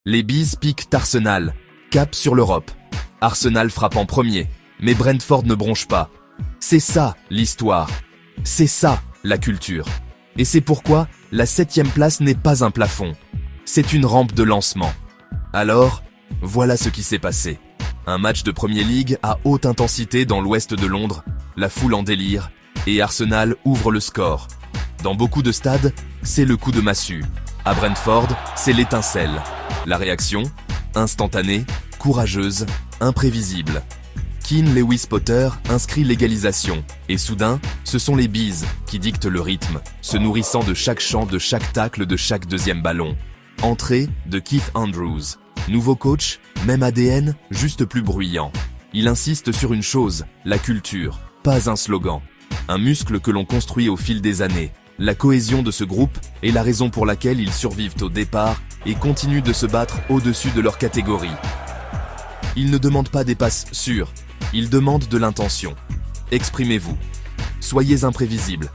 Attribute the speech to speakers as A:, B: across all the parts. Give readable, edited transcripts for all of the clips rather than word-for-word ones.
A: Les Bees piquent Arsenal, cap sur l'Europe. Arsenal frappe en premier, mais Brentford ne bronche pas. C'est ça l'histoire. C'est ça la culture. Et c'est pourquoi la 7e place n'est pas un plafond. C'est une rampe de lancement. Alors, voilà ce qui s'est passé. Un match de Premier League à haute intensité dans l'ouest de Londres, la foule en délire, et Arsenal ouvre le score. Dans beaucoup de stades, c'est le coup de massue. À Brentford, c'est l'étincelle. La réaction, instantanée, courageuse, imprévisible. Keane Lewis Potter inscrit l'égalisation. Et soudain, ce sont les Bees qui dictent le rythme, se nourrissant de chaque chant, de chaque tacle, de chaque deuxième ballon. Entrée de Keith Andrews. Nouveau coach, même ADN, juste plus bruyant. Il insiste sur une chose, la culture, pas un slogan. Un muscle que l'on construit au fil des années. La cohésion de ce groupe est la raison pour laquelle ils survivent au départ et continuent de se battre au-dessus de leur catégorie. Ils ne demandent pas des passes sûres, ils demandent de l'intention. Exprimez-vous. Soyez imprévisibles.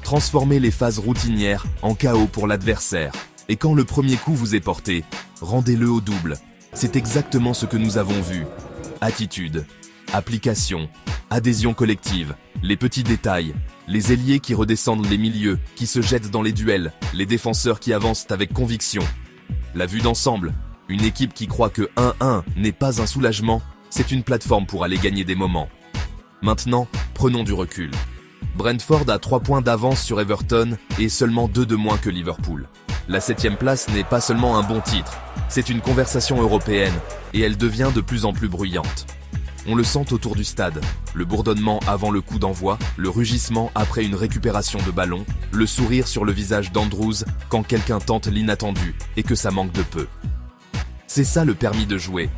A: Transformez les phases routinières en chaos pour l'adversaire. Et quand le premier coup vous est porté, rendez-le au double. C'est exactement ce que nous avons vu. Attitude, application, adhésion collective, les petits détails, les ailiers qui redescendent les milieux, qui se jettent dans les duels, les défenseurs qui avancent avec conviction. La vue d'ensemble, une équipe qui croit que 1-1 n'est pas un soulagement, c'est une plateforme pour aller gagner des moments. Maintenant, prenons du recul. Brentford a 3 points d'avance sur Everton et seulement 2 de moins que Liverpool. La 7e place n'est pas seulement un bon titre, c'est une conversation européenne et elle devient de plus en plus bruyante. On le sent autour du stade, le bourdonnement avant le coup d'envoi, le rugissement après une récupération de ballon, le sourire sur le visage d'Andrews quand quelqu'un tente l'inattendu et que ça manque de peu. C'est ça le permis de jouer.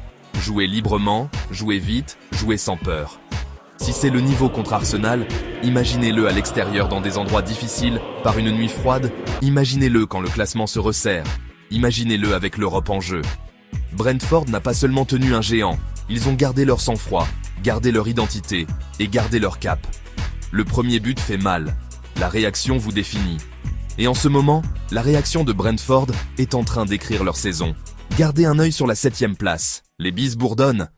A: Jouer librement, jouer vite, jouer sans peur. Si c'est le niveau contre Arsenal, imaginez-le à l'extérieur dans des endroits difficiles, par une nuit froide, imaginez-le quand le classement se resserre, imaginez-le avec l'Europe en jeu. Brentford n'a pas seulement tenu un géant, ils ont gardé leur sang-froid, gardé leur identité et gardé leur cap. Le premier but fait mal, la réaction vous définit. Et en ce moment, la réaction de Brentford est en train d'écrire leur saison. Gardez un œil sur la 7e place, les Bees bourdonnent,